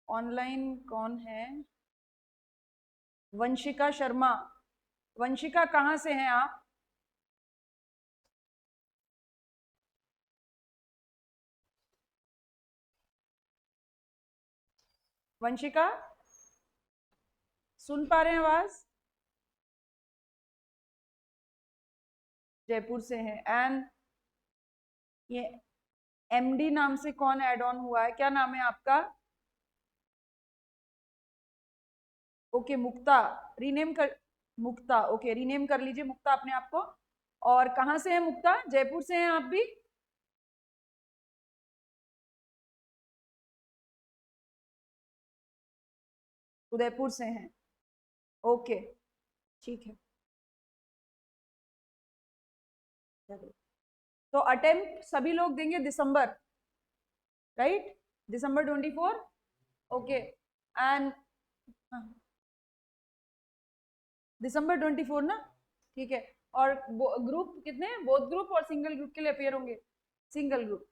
Online कौन है? वंशिका शर्मा। वंशिका कहाँ से हैं आप? वंशिका, सुन पा रहे हैं आवाज? जयपुर से हैं। एंड ये एमडी नाम से कौन ऐड ऑन हुआ है? क्या नाम है आपका? ओके मुक्ता, रीनेम कर। मुक्ता, ओके रीनेम कर लीजिए मुक्ता अपने आप को। और कहाँ से है मुक्ता? जयपुर से हैं आप भी? उदयपुर से हैं। ओके, ठीक है। चलिए। तो अटेम्प्ट सभी लोग देंगे दिसंबर, राइट? दिसंबर 24। ओके। एंड दिसंबर 24 ना? ठीक है। और ग्रुप कितने? बोथ ग्रुप और सिंगल ग्रुप के लिए अपियर होंगे? Single group.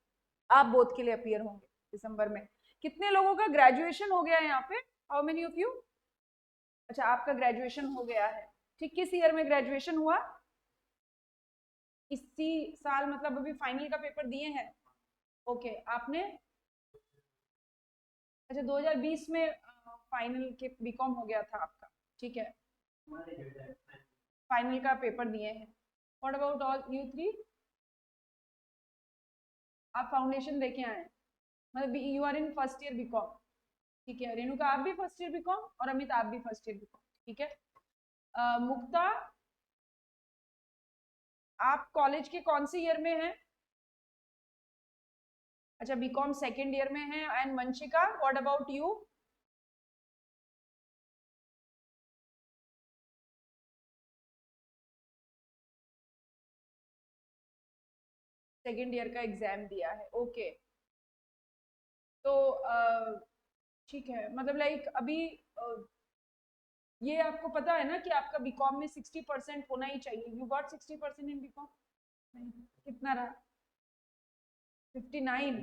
आप बोथ के लिए अपियर होंगे दिसंबर में। कितने लोगों का ग्रेजुएशन हो गया है यहाँ पे? How many of you? अच्छा, आपका ग्रेजुएशन हो गया है। ठीक, किस ईयर में ग्रेजुएशन हुआ? इसी साल, मतलब अभी फाइनल का पेपर दिए हैं? ओके, आपने? अच्छा, 2020 में फाइनल के बीकॉम हो गया था आपका। ठीक है, फाइनल का पेपर दिए हैं। What about all you three? आप फाउंडेशन देके आए हैं, मतलब you are in first year BCom. ठीक है, रेणुका आप भी फर्स्ट ईयर बीकॉम और अमित आप भी फर्स्ट ईयर बीकॉम। ठीक है। मुक्ता, आप कॉलेज के कौन से ईयर में हैं? अच्छा, बीकॉम सेकेंड ईयर में है। And Vanshika, what about you? Second year का एग्जाम दिया है। ओके। तो ठीक है, मतलब लाइक अभी ये आपको पता है ना कि आपका बीकॉम में 60% होना ही चाहिए। You got 60% in BCom? नहीं, कितना रहा? 59?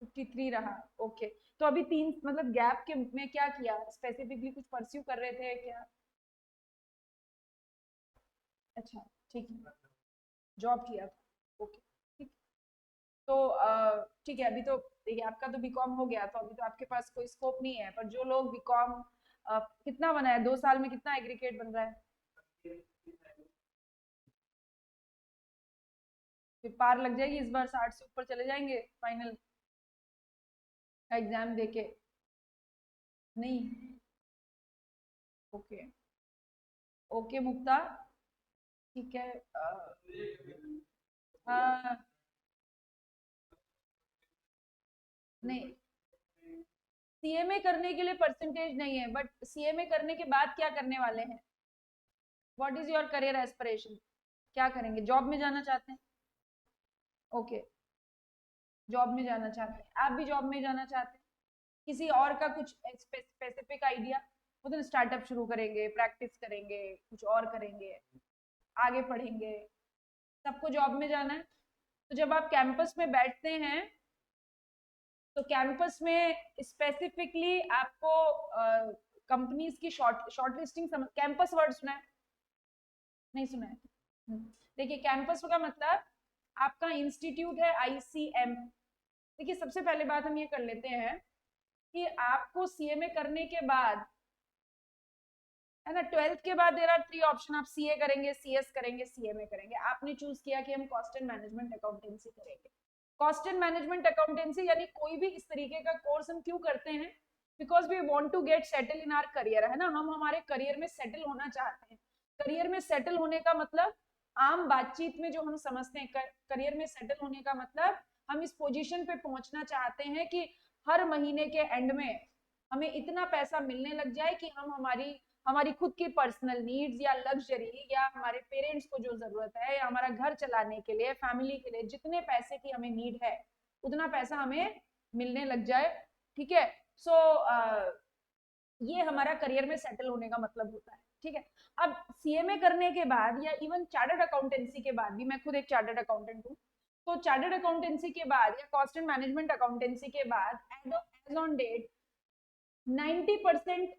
53 रहा। ओके। तो अभी तीन, मतलब गैप के में क्या किया? स्पेसिफिकली कुछ परस्यू कर रहे थे क्या? अच्छा, ठीक है, जॉब किया था। ओके, ठीक। तो ठीक है, अभी तो देखिए आपका तो बीकॉम हो गया, तो अभी तो आपके पास कोई स्कोप नहीं है। पर जो लोग बीकॉम कितना बना है 2 साल में, कितना एग्रीगेट बन रहा है? फिर पार लग जाएगी इस बार, 60 से ऊपर चले जाएंगे फाइनल का एग्जाम देके? नहीं? ओके। ओके मुक्ता, ठीक है। हाँ, नहीं, सीएमए करने के लिए परसेंटेज नहीं है, बट सीएमए करने के बाद क्या करने वाले हैं? What is your career aspiration? क्या करेंगे? जॉब में जाना चाहते हैं? ओके, जॉब में जाना चाहते हैं, आप भी जॉब में जाना चाहते हैं? किसी और का कुछ स्पेसिफिक आइडिया? वो तो स्टार्टअप शुरू करेंगे, प्रैक्टिस करेंगे, कुछ और करेंगे, आगे पढ़ेंगे। सबको जॉब में जाना है। तो जब आप कैंपस में बैठते हैं, तो कैंपस में स्पेसिफिकली आपको कंपनीज की शॉर्ट लिस्टिंग, कैंपस वर्ड सुना है? नहीं सुना है? देखिए, कैंपस का मतलब आपका इंस्टीट्यूट है आईसीएम। देखिए, सबसे पहले बात हम ये कर लेते हैं कि आपको सीएमए करने के बाद, है ना, 12th के बाद देयर आर 3 ऑप्शन। आप सीए करेंगे, सीएस करेंगे, सीएमए करेंगे। आपने चूज किया कि हम कॉस्ट एंड मैनेजमेंट अकाउंटेंसी करेंगे। कॉस्ट एंड मैनेजमेंट अकाउंटेंसी यानी कोई भी इस तरीके का कोर्स हम क्यों करते हैं? Because we want to get settle in our career, है ना, हम हमारे करियर में सेटल होना चाहते हैं। करियर में सेटल होने का मतलब, आम बातचीत में जो हम समझते हैं करियर में सेटल होने का मतलब, हम इस पोजीशन पे पहुंचना चाहते हैं कि हर महीने के एंड में हमें इतना पैसा मिलने लग जाए कि हम हमारी हमारी खुद की पर्सनल नीड्स या लग्जरी, या हमारे पेरेंट्स को जो जरूरत है, या हमारा घर चलाने के लिए, फैमिली के लिए जितने पैसे की हमें नीड है, उतना पैसा हमें मिलने लग जाए। ठीक है। सो ये हमारा करियर में सेटल होने का मतलब होता है। ठीक है। अब सीएमए करने के बाद, या इवन चार्टर्ड अकाउंटेंसी के बाद भी, मैं खुद एक चार्टर्ड अकाउंटेंट हूँ, तो चार्टर्ड अकाउंटेंसी के बाद या कॉस्ट एंड मैनेजमेंट अकाउंटेंसी के बाद, एज ऑन डेट 90%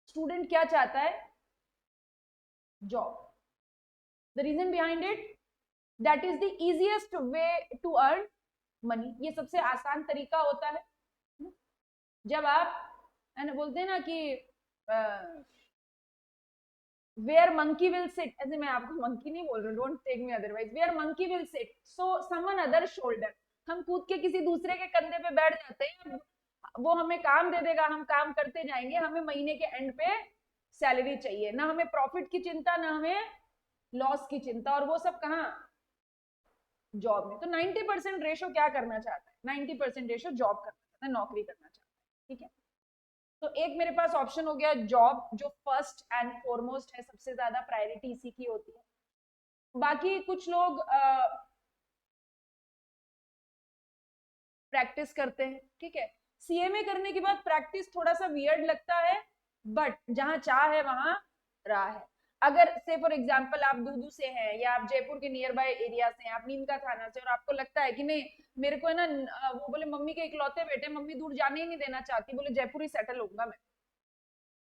स्टूडेंट क्या चाहता है? Job. The reason behind it, that is the easiest way to earn money. ये सबसे आसान तरीका होता है. जब आप बोलते हैं ना कि वेयर मंकी विल सिट, ऐसे मैं आपको मंकी नहीं बोल रहा हूँ, don't take me otherwise, where monkey will sit so someone other shoulder. हम कूद के किसी दूसरे के कंधे पे बैठ जाते हैं, वो हमें काम दे देगा, हम काम करते जाएंगे, हमें महीने के एंड पे सैलरी चाहिए, ना हमें प्रॉफिट की चिंता, ना हमें लॉस की चिंता, और वो सब कहाँ? जॉब में. तो 90% रेशो क्या करना चाहता है? 90% रेशो जॉब करना चाहता है, नौकरी करना चाहता है. ठीक है, तो एक मेरे पास ऑप्शन हो गया जॉब, जो फर्स्ट एंड फॉरमोस्ट है, सबसे ज्यादा प्रायोरिटी इसी की होती है. बाकी कुछ लोग प्रैक्टिस करते हैं. ठीक है, सीएमए करने के बाद प्रैक्टिस थोड़ा सा वियर्ड लगता है, बट जहां चाह है वहां राह है. अगर से फॉर एग्जांपल आप दूदू से हैं, या आप जयपुर के नियर बाय एरिया से हैं, आप नीमका थाना से, और आपको लगता है कि नहीं मेरे को है ना, वो बोले मम्मी के इकलौते बेटे, मम्मी दूर जाने ही नहीं देना चाहती, बोले जयपुर ही सेटल होऊंगा मैं,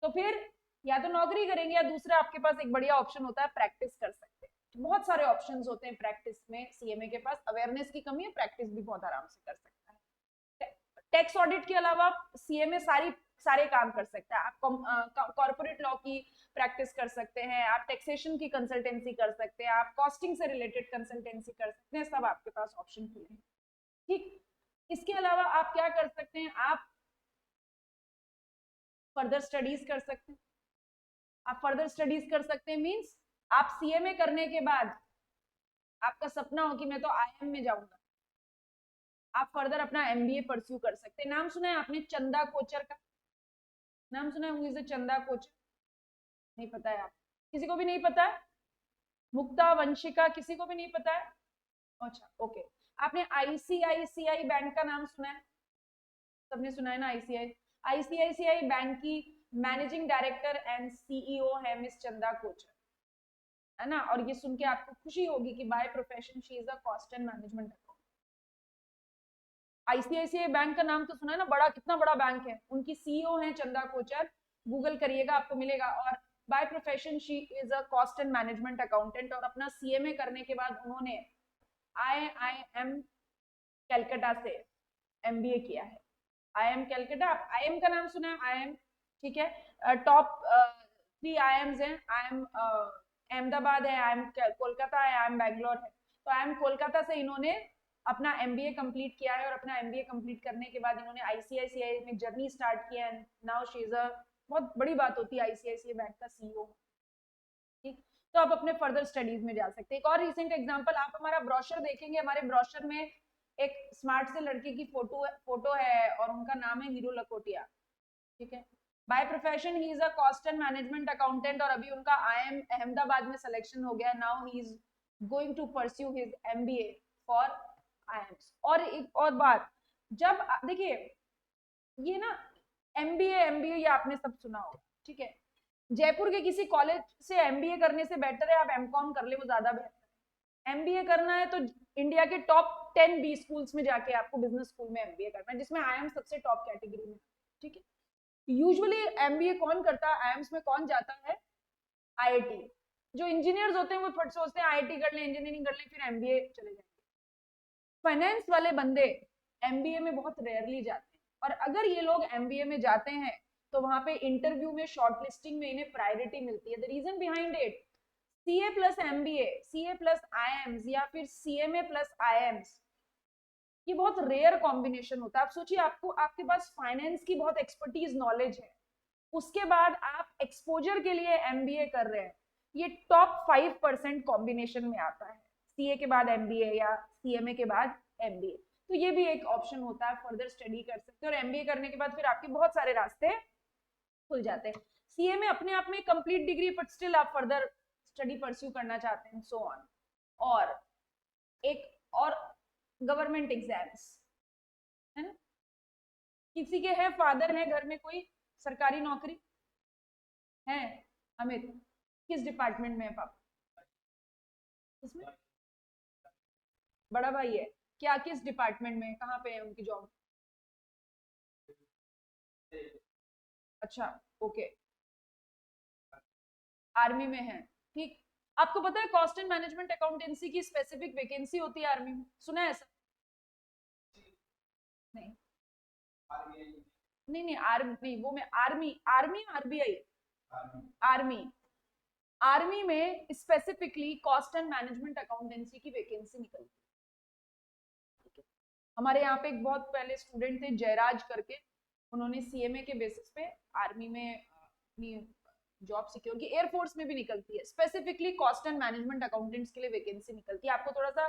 तो फिर या तो नौकरी करेंगे, या दूसरा आपके पास एक बढ़िया ऑप्शन होता है प्रैक्टिस कर सकते हैं. बहुत सारे ऑप्शंस होते हैं प्रैक्टिस में. सीएमए के पास अवेयरनेस की कमी है, प्रैक्टिस भी बहुत आराम से कर सकता है. टैक्स ऑडिट के अलावा सीएमए सारे काम कर सकता है. आप कॉर्पोरेट लॉ की प्रैक्टिस कर सकते हैं, आप टैक्सेशन की कंसल्टेंसी कर सकते हैं, आप कॉस्टिंग से रिलेटेड कंसल्टेंसी कर सकते हैं, सब आपके पास ऑप्शन खुले हैं. ठीक, इसके अलावा आप क्या कर सकते हैं? आप फर्दर स्टडीज कर सकते हैं. आप फर्दर स्टडीज कर सकते हैं मींस आप सीएमए करने के बाद आपका सपना हो कि मैं तो आईएम में जाऊंगा, आप फर्दर अपना एमबीए परस्यू कर सकते हैं. नाम सुना है आपने चंदा कोचर का? नाम सुना है? Who is Chanda Kochhar? नहीं पता है? आप किसी को भी नहीं पता है? मुक्ता वंशिका किसी को भी नहीं पता है? अच्छा, ओके. आपने आईसीआईसीआई बैंक का नाम सुना है? सबने सुना है ना? आईसीआईसीआई बैंक की मैनेजिंग डायरेक्टर एंड सीईओ है मिस चंदा कोचर, है ना? और ये सुन के आपको खुशी होगी कि by profession she is a cost and management accountant. ICICI bank का नाम तो सुना है ना? बड़ा, कितना बड़ा बैंक है. उनकी सीईओ हैं चंदा कोचर, गूगल करिएगा आपको मिलेगा. और by profession she is a cost and management accountant, और अपना सीएमए करने के बाद उन्होंने आईआईएम कैलकाटा से एमबीए किया है. आईएम कैलकाटा, आईएम का नाम सुना है? आईएम, ठीक है, टॉप 3 आईएम्स हैं. आईएम अहमदाबाद है, आईएम कोलकाता है, आईएम बैंगलोर है. तो आईएम कोलकाता से इन्होंने अपना एमबीए कंप्लीट किया है, और अपना एमबीए कंप्लीट करने के बाद इन्होंने आईसीआईसीआई में जर्नी स्टार्ट किया है. नाउ शी इज अ, बहुत बड़ी बात होती है आईसीआईसीआई बैंक का सीईओ. ठीक, तो आप अपने फर्दर स्टडीज में जा सकते हैं. एक और रिसेंट एग्जांपल, आप हमारा ब्रोशर देखेंगे, हमारे ब्रोशर में एक स्मार्ट से लड़के की फोटो है, और उनका नाम है हीरू लकोटिया. ठीक है, by profession he is a cost and management accountant, और अभी उनका आईएम अहमदाबाद में सिलेक्शन हो गया. Now he is going to pursue his MBA for IIMs. और एक और बात, जब देखिए ये ना एमबीए एमबीए ये आपने सब सुना होगा. ठीक है, जयपुर के किसी कॉलेज से एमबीए करने से बेटर है आप एमकॉम कर ले, वो ज्यादा बेहतर है. एमबीए करना है तो इंडिया के टॉप 10 बी स्कूल्स में जाके आपको बिजनेस स्कूल में एमबीए करना है, जिसमें आईएम सबसे टॉप कैटेगरी में. ठीक है, यूजुअली एमबीए कौन करता है? आईएम्स में कौन जाता है? आईआईटी. जो इंजीनियर्स होते हैं वो फट सोचते हैं आईआईटी कर ले, इंजीनियरिंग कर ले, फिर एमबीए चले जाएंगे. फाइनेंस वाले बंदे एमबीए में बहुत रेयरली जाते हैं, और अगर ये लोग एमबीए में जाते हैं तो वहां पे इंटरव्यू में, शॉर्टलिस्टिंग में इन्हें प्रायोरिटी मिलती है. The reason behind it, CA plus MBA, CA plus IIMs, या फिर सीएमए प्लस आईएम्स, ये बहुत रेयर कॉम्बिनेशन होता है. आप सोचिए, आपको आपके पास फाइनेंस की बहुत एक्सपर्टीज नॉलेज है, उसके बाद आप एक्सपोजर के लिए एमबीए कर रहे हैं, ये टॉप 5% कॉम्बिनेशन में आता है. सीए के बाद एमबीए, या सीएमए के बाद एमबीए. तो ये भी एक ऑप्शन होता है, फर्दर स्टडी कर सकते हैं, और एमबीए करने के बाद फिर आपके बहुत सारे रास्ते खुल जाते हैं. सीएमए अपने आप में कंप्लीट डिग्री, बट स्टिल आप फर्दर स्टडी परस्यू करना चाहते हैं, सो ऑन. और एक और गवर्नमेंट एग्जाम्स है ना. किसी के है फादर है घर में कोई सरकारी नौकरी है? अमित, किस डिपार्टमेंट में है पापा? इसमें बड़ा भाई है क्या? किस डिपार्टमेंट में, कहाँ पे है उनकी जॉब? अच्छा, ओके, आर्मी में है, ठीक। आपको पता है कॉस्ट एंड मैनेजमेंट अकाउंटेंसी की स्पेसिफिक वैकेंसी होती है आर्मी में, सुना है ऐसा? नहीं नहीं नहीं, आर्मी वो में army, army RBI, army, army में specifically cost and management accountancy की वैकेंसी निकलती है। हमारे यहाँ पे एक बहुत पहले स्टूडेंट थे जयराज करके, उन्होंने सीएमए के बेसिस पे आर्मी में अपनी जॉब सिक्योर की। एयरफोर्स में भी निकलती है specifically cost and management accountants के लिए वैकेंसी निकलती है। आपको थोड़ा सा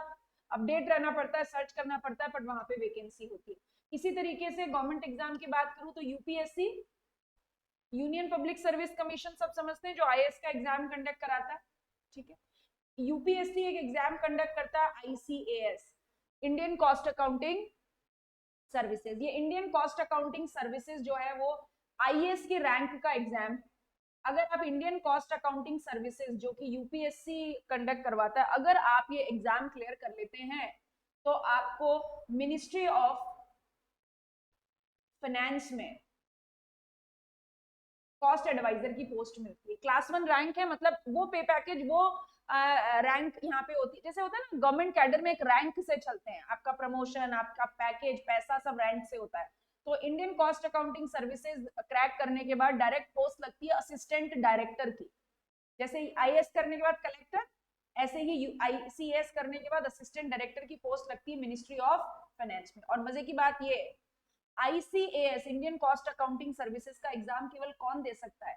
अपडेट रहना पड़ता है, सर्च करना पड़ता है, बट वहां पे वैकेंसी होती है। इसी तरीके से गवर्नमेंट एग्जाम की बात करूं तो UPSC, union public service commission, सब समझते हैं, जो आईएएस का एग्जाम कंडक्ट कराता है, ठीक है। यूपीएससी एक एग्जाम कंडक्ट करता है ICAS, Indian cost accounting services. ये इंडियन कॉस्ट अकाउंटिंग सर्विसेज जो है वो आईएएस के रैंक का एग्जाम। अगर आप इंडियन कॉस्ट अकाउंटिंग सर्विसेज जो कि यूपीएससी कंडक्ट करवाता है, अगर आप ये एग्जाम क्लियर कर लेते हैं तो आपको मिनिस्ट्री ऑफ फाइनेंस में कॉस्ट एडवाइजर की पोस्ट मिलती है। क्लास 1 रैंक है, मतलब वो पे पैकेज, वो रैंक यहाँ पे होती है। जैसे होता है ना गवर्नमेंट कैडर में एक रैंक से चलते हैं, आपका प्रमोशन, आपका पैकेज, पैसा सब रैंक से होता है। तो Indian cost accounting services crack करने के बाद डायरेक्ट पोस्ट लगती है असिस्टेंट डायरेक्टर की। जैसे आईएएस करने के बाद कलेक्टर, ऐसे ही आईसीएस करने के बाद असिस्टेंट डायरेक्टर की पोस्ट लगती है मिनिस्ट्री ऑफ फाइनेंस में। और मजे की बात ये, ICAS Indian cost accounting services का एग्जाम केवल कौन दे सकता है?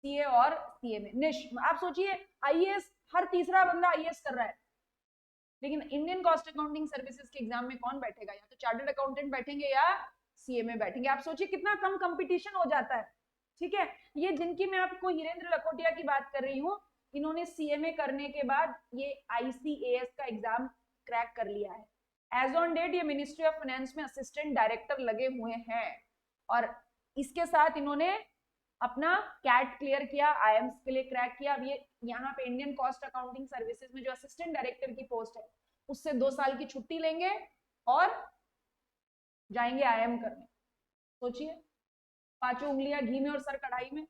सीए और सीए में निश। आप सोचिए आईएएस, हर तीसरा बंदा आईएएस कर रहा है, लेकिन इंडियन कॉस्ट अकाउंटिंग सर्विसेज के एग्जाम में कौन बैठेगा? या तो चार्टर्ड अकाउंटेंट बैठेंगे या सीए में बैठेंगे। आप सोचिए कितना कम कंपटीशन हो जाता है, ठीक है। ये जिनकी मैं आपको हिरेंद्र लखोटिया की बात कर रही हूँ, इन्होंने सीएमए करने के बाद ये आईसीएएस का एग्जाम क्रैक कर लिया है। एज ऑन डेट ये मिनिस्ट्री ऑफ फाइनेंस में असिस्टेंट डायरेक्टर लगे हुए हैं, और इसके साथ इन्होंने अपना कैट क्लियर किया, आईएम्स के लिए क्रैक किया। अब ये यहाँ पे इंडियन कॉस्ट अकाउंटिंग सर्विसेज में जो असिस्टेंट डायरेक्टर की पोस्ट है, उससे 2 साल की छुट्टी लेंगे और जाएंगे आईएम करने। सोचिए, पांचों उंगलियां घी में और सर कढ़ाई में।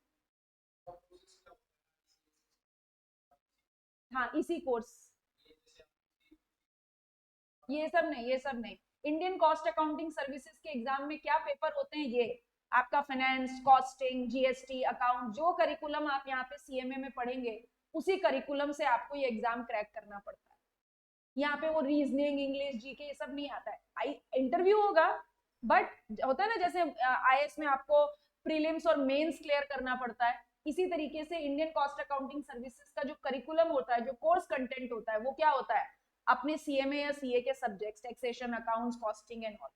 हाँ, इसी कोर्स, ये सब नहीं, ये सब नहीं। इंडियन कॉस्ट अकाउंटिंग सर्विसेज के एग्जाम में क्या पेपर होते हैं? ये आपका फाइनेंस, कॉस्टिंग, जीएसटी, अकाउंट, जो करिकुलम आप यहाँ पे सीएमए में पढ़ेंगे, उसी करिकुलम से आपको ये एग्जाम क्रैक करना पड़ता है। यहाँ पे वो रीजनिंग, इंग्लिश, जीके, ये सब नहीं आता है। इंटरव्यू होगा, बट होता है ना जैसे आईएएस में आपको प्रीलिम्स और मेंस क्लियर करना पड़ता है, इसी तरीके से इंडियन कॉस्ट अकाउंटिंग सर्विसेज का जो करिकुलम होता है, जो कोर्स कंटेंट होता है, वो क्या होता है? अपने सीएमए या सीए के subjects, taxation, accounts, costing and all.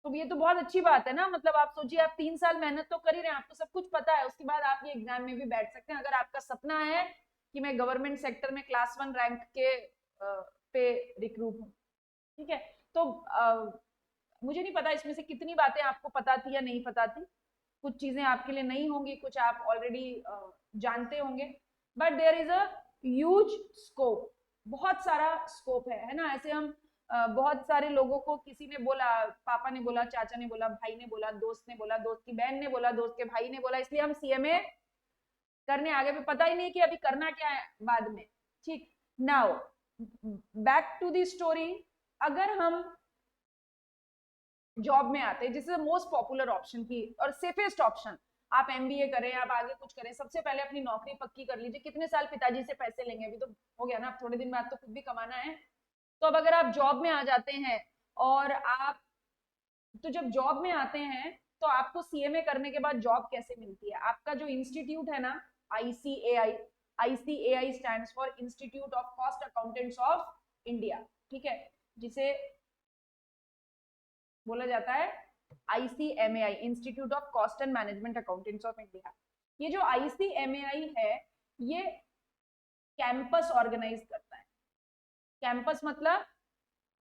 तो ये तो बहुत अच्छी बात है ना। मतलब आप सोचिए, आप 3 साल मेहनत तो कर ही रहे हैं, आपको सब कुछ पता है, उसके बाद आप ये एग्जाम में भी बैठ सकते हैं। अगर आपका सपना है कि मैं गवर्नमेंट सेक्टर में क्लास 1 रैंक के पे रिक्रूट हूँ, ठीक है। तो मुझे नहीं पता इसमें से कितनी बातें आपको पता थी या नहीं पता थी। कुछ चीजें आपके लिए नहीं होंगी, कुछ आप ऑलरेडी जानते होंगे, but there is a huge scope, बहुत सारा स्कोप है ना। ऐसे हम बहुत सारे लोगों को, किसी ने बोला, पापा ने बोला, चाचा ने बोला, भाई ने बोला, दोस्त ने बोला, दोस्त की बहन ने बोला, दोस्त के भाई ने बोला, इसलिए हम सीएमए करने आगे भी पता ही नहीं कि अभी करना क्या है बाद में, ठीक। Now back to the story. अगर हम जॉब में आते हैं, जिस मोस्ट पॉपुलर ऑप्शन की और सेफेस्ट ऑप्शन, आप एमबीए करें, आप आगे कुछ करें, सबसे पहले अपनी नौकरी पक्की कर लीजिए। कितने साल पिताजी से पैसे लेंगे? अभी तो हो गया ना, अब थोड़े दिन बाद तो खुद भी कमाना है। तो अब अगर आप जॉब में आ जाते हैं, और आप, तो जब जॉब में आते हैं तो आपको सीएमए करने के बाद जॉब कैसे मिलती है? आपका जो इंस्टीट्यूट है ना, ICAI, ICAI stands for institute of cost accountants of India, ठीक है, जिसे बोला जाता है ICMAI, institute of cost and management accountants of India. ये जो आईसीएमएआई है, ये कैंपस ऑर्गेनाइज करता है। कैंपस मतलब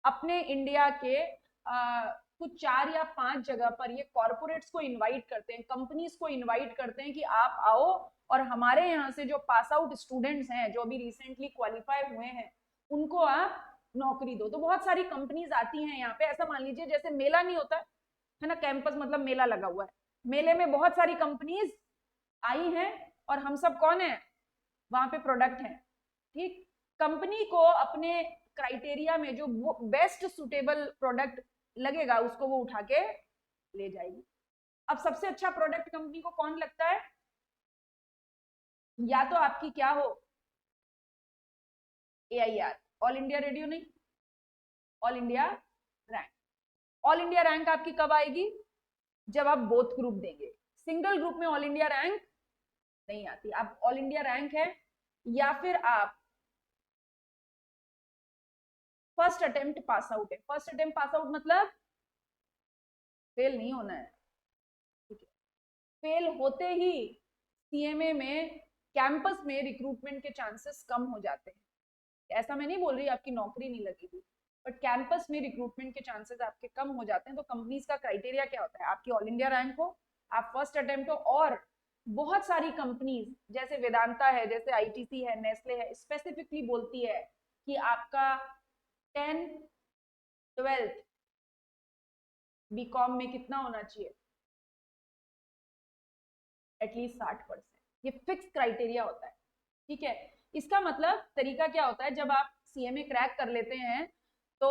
अपने इंडिया के कुछ 4 या 5 जगह पर ये कॉर्पोरेट्स को इनवाइट करते हैं, कंपनीज को इनवाइट करते हैं कि आप आओ और हमारे यहाँ से जो पास आउट स्टूडेंट्स हैं, जो अभी रिसेंटली क्वालिफाई हुए हैं, उनको आप नौकरी दो। तो बहुत सारी कंपनीज आती हैं यहाँ पे। ऐसा मान लीजिए जैसे मेला नहीं होता, है ना, कैंपस मतलब मेला लगा हुआ है, मेले में बहुत सारी कंपनीज आई हैं और हम सब कौन है, वहां पे प्रोडक्ट है। ठीक, कंपनी को अपने क्राइटेरिया में जो बेस्ट सुटेबल प्रोडक्ट लगेगा उसको वो उठा के ले जाएगी। अब सबसे अच्छा प्रोडक्ट कंपनी को कौन लगता है, या तो आपकी क्या हो, AIR, ऑल इंडिया रेडियो नहीं, all India rank. All India rank आपकी कब आएगी, जब आप बोथ ग्रुप देंगे। सिंगल ग्रुप में ऑल इंडिया रैंक नहीं आती। आप ऑल इंडिया रैंक है या फिर आप फर्स्ट अटेम्प्ट पास आउट है। फर्स्ट अटेम्प्ट पास आउट मतलब फेल नहीं होना है, ठीक है। फेल होते ही CMA में कैंपस में रिक्रूटमेंट के चांसेस कम हो जाते हैं। ऐसा मैं नहीं बोल रही आपकी नौकरी नहीं लगेगी, बट कैंपस में रिक्रूटमेंट के चांसेस आपके कम हो जाते हैं। तो कंपनीज का क्राइटेरिया क्या होता है, आपकी ऑल इंडिया रैंक हो, आप फर्स्ट अटेम्प्ट हो, और बहुत सारी कंपनीज जैसे वेदांता है, जैसे ITC है, नेस्ले है, स्पेसिफिकली बोलती है कि आपका 10th 12th बीकॉम में कितना होना चाहिए, एटलीस्ट 60%। ये फिक्स क्राइटेरिया होता है, ठीक है। इसका मतलब तरीका क्या होता है, जब आप CMA क्रैक कर लेते हैं तो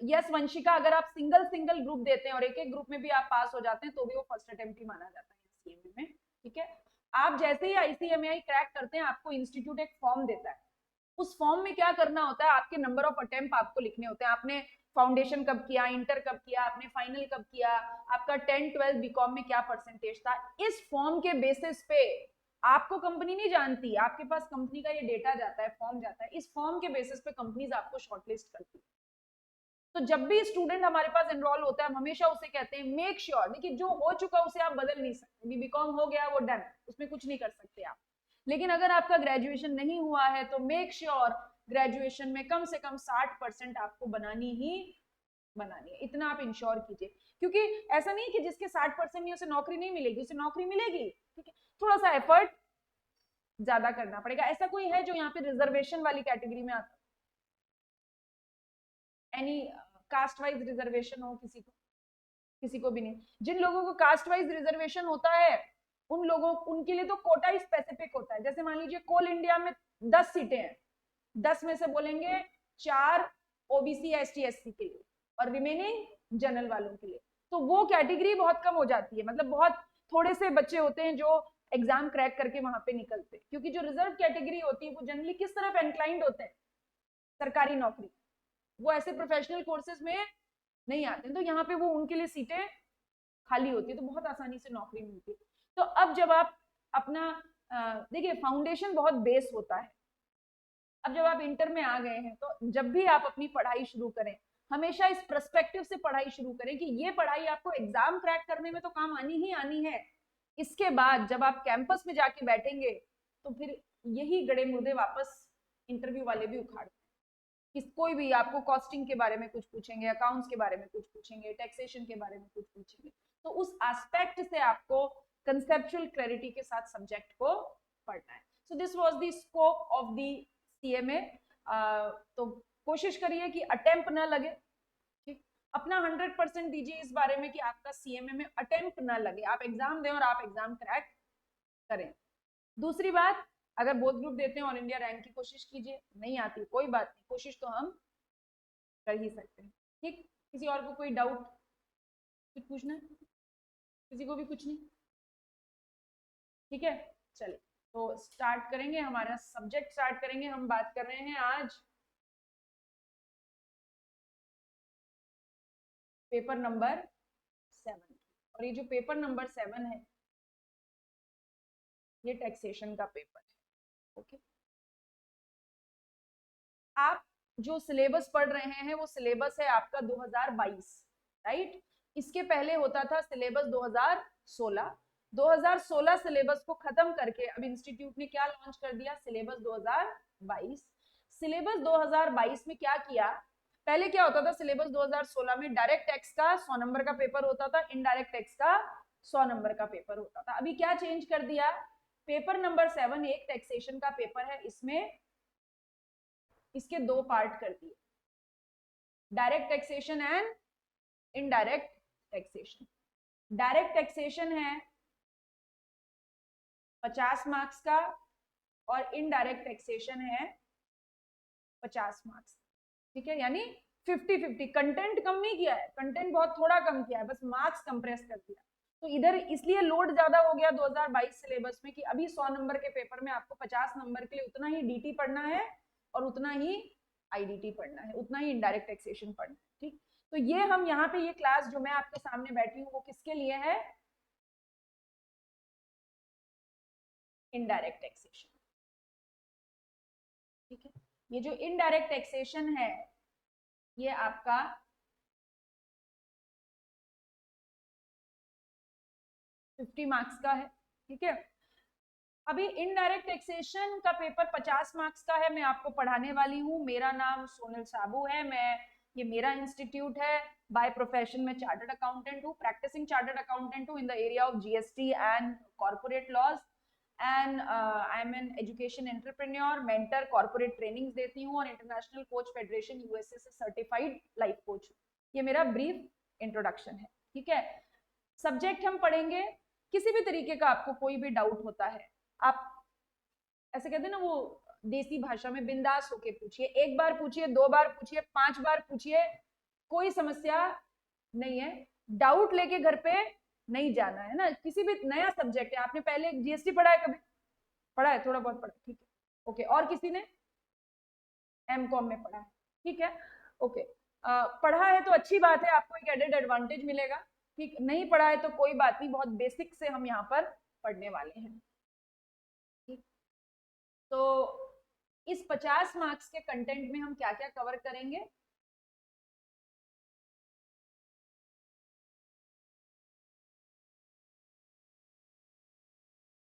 यस वंशिका, अगर आप सिंगल सिंगल ग्रुप देते हैं और एक एक ग्रुप में भी आप पास हो जाते हैं तो भी वो फर्स्ट अटेम्प्ट ही माना जाता है CMA में, ठीक है। आप जैसे ही ICMAI क्रैक करते हैं आपको इंस्टीट्यूट एक फॉर्म देता है। उस फॉर्म में क्या करना होता है, आपके नंबर ऑफ अटेम्प्ट आपको लिखने होते हैं। आपने फाउंडेशन कब किया, इंटर कब किया, आपने फाइनल कब किया, आपका 10th 12th बीकॉम में क्या परसेंटेज था। इस फॉर्म के बेसिस पे आपको कंपनी नहीं जानती, आपके पास कंपनी का ये डेटा जाता है, फॉर्म जाता है। इस फॉर्म के बेसिस पे कंपनीज आपको शॉर्टलिस्ट करती है। तो जब भी स्टूडेंट हमारे पास एनरोल होता है हम हमेशा उसे कहते हैं मेक श्योर, देखिए जो हो चुका उसे आप बदल नहीं सकते। बीकॉम हो गया वो डन, उसमें कुछ नहीं कर सकते आप। लेकिन अगर आपका ग्रेजुएशन नहीं हुआ है तो मेक श्योर ग्रेजुएशन में कम से कम 60% आपको बनानी है। इतना आप इंश्योर कीजिए, क्योंकि ऐसा नहीं कि जिसके 60% नहीं उसे नौकरी नहीं मिलेगी, उसे नौकरी मिलेगी, ठीक है। थोड़ा सा एफर्ट ज्यादा करना पड़ेगा। ऐसा कोई है जो यहाँ पे रिजर्वेशन वाली कैटेगरी में आता, एनी कास्ट वाइज रिजर्वेशन हो किसी को भी नहीं। जिन लोगों को कास्ट वाइज रिजर्वेशन होता है उन लोगों, उनके लिए तो कोटा ही स्पेसिफिक होता है। जैसे मान लीजिए कोल इंडिया में 10 सीटें हैं, 10 में से बोलेंगे 4 OBC ST SC के लिए और रिमेनिंग जनरल वालों के लिए। तो वो कैटेगरी बहुत कम हो जाती है, मतलब बहुत थोड़े से बच्चे होते हैं जो एग्जाम क्रैक करके वहां पे निकलते हैं। क्योंकि जो रिजर्व कैटेगरी होती है वो जनरली किस तरफ इंक्लाइंड होते हैं, सरकारी नौकरी, वो ऐसे प्रोफेशनल कोर्सेज में नहीं आते हैं। तो यहाँ पे वो उनके लिए सीटें खाली होती है, तो बहुत आसानी से नौकरी मिलती है। तो अब जब आप अपना देखिए फाउंडेशन बहुत बेस होता है। अब जब आप इंटर में आ गए हैं तो जब भी आप अपनी पढ़ाई शुरू करें हमेशा इस पर्सपेक्टिव से पढ़ाई शुरू करें कि ये पढ़ाई आपको एग्जाम क्रैक करने में तो काम आनी ही आनी है। इसके बाद जब आप कैंपस में जाके बैठेंगे तो फिर यही गड़े मुर्दे वापस इंटरव्यू वाले भी उखाड़ते हैं। कोई भी आपको कॉस्टिंग के बारे में कुछ पूछेंगे, अकाउंट्स के बारे में कुछ पूछेंगे, टैक्सेशन के बारे में कुछ पूछेंगे। तो उस एस्पेक्ट से आपको कंसेप्चुअल क्लैरिटी के साथ सब्जेक्ट को पढ़ना है। So this was the scope of the CMA। तो कोशिश करिए कि अटेम्प्ट ना लगे, ठीक, अपना 100% दीजिए इस बारे में कि आपका CMA में अटेम्प्ट ना लगे, आप एग्जाम दें और आप एग्जाम क्रैक करें। दूसरी बात, अगर बोथ ग्रुप देते हैं ऑल इंडिया रैंक की कोशिश कीजिए, नहीं आती कोई बात नहीं, कोशिश तो हम कर ही सकते हैं, ठीक। किसी और को कोई डाउट, कुछ पूछना है, किसी को भी कुछ नहीं, ठीक है। चलिए तो स्टार्ट करेंगे, हमारा सब्जेक्ट स्टार्ट करेंगे। हम बात कर रहे हैं आज पेपर नंबर 7, और ये जो पेपर नंबर 7 है ये टैक्सेशन का पेपर है, ओके। आप जो सिलेबस पढ़ रहे हैं वो सिलेबस है आपका 2022, राइट। इसके पहले होता था सिलेबस 2016। 2016 सिलेबस को खत्म करके अब इंस्टीट्यूट ने क्या लॉन्च कर दिया, सिलेबस 2022। सिलेबस 2022 में क्या किया, पहले क्या होता था सिलेबस 2016 में डायरेक्ट टैक्स का 100 नंबर का पेपर होता था, इनडायरेक्ट टैक्स का 100 नंबर का पेपर होता था। अभी क्या चेंज कर दिया, पेपर नंबर 7 एक टैक्सेशन का पेपर है, इसमें इसके 2 पार्ट कर दिए, direct taxation and indirect taxation. Direct taxation है 50 मार्क्स का और इनडायरेक्ट टैक्सेशन है 50 मार्क्स। ठीक है, यानी 50-50। कंटेंट कम नहीं किया है, कंटेंट बहुत थोड़ा कम किया है, बस मार्क्स कंप्रेस कर दिया। तो इधर इसलिए लोड ज्यादा हो गया 2022 सिलेबस में कि अभी 100 नंबर के पेपर में आपको 50 नंबर के लिए उतना ही डीटी पढ़ना है और उतना ही आईडीटी पढ़ना है, उतना ही इनडायरेक्ट टैक्सेशन पढ़ना है। ठीक, तो ये हम यहाँ पे ये क्लास जो मैं आपके सामने बैठी हूँ वो किसके लिए है? Indirect taxation. ठीक है, ये जो इनडायरेक्ट टैक्सेशन है ये आपका 50 मार्क्स का है। ठीक है, अभी इनडायरेक्ट टैक्सेशन का पेपर 50 मार्क्स का है, मैं आपको पढ़ाने वाली हूँ। मेरा नाम सोनल साबू है, ये मेरा इंस्टीट्यूट है। बाय प्रोफेशन में चार्टर्ड अकाउंटेंट हूँ, प्रैक्टिसिंग चार्टर्ड अकाउंटेंट हूँ in the area of GST and corporate laws and I am an education entrepreneur, mentor, corporate trainings देती हूँ और इंटरनेशनल कोच फेडरेशन यूएसए से सर्टिफाइड लाइफ कोच। ये मेरा brief introduction है। ठीक है, सब्जेक्ट हम पढ़ेंगे। किसी भी तरीके का आपको कोई भी डाउट होता है, आप ऐसे कहते हैं ना, वो देसी भाषा में बिंदास होके पूछिए। एक बार पूछिए, 2 बार पूछिए, 5 बार पूछिए, कोई समस्या नहीं है। डाउट लेके घर पे नहीं जाना है ना। किसी भी नया सब्जेक्ट है, आपने पहले जीएसटी पढ़ा है, कभी पढ़ा है? थोड़ा बहुत पढ़ा, ठीक है, ओके। और किसी ने एमकॉम में पढ़ा है? ठीक है, ओके। पढ़ा है तो अच्छी बात है, आपको एक एडेड एडवांटेज मिलेगा। ठीक, नहीं पढ़ा है तो कोई बात नहीं, बहुत बेसिक से हम यहाँ पर पढ़ने वाले हैं। ठीक, तो इस 50 मार्क्स के कंटेंट में हम क्या क्या कवर करेंगे?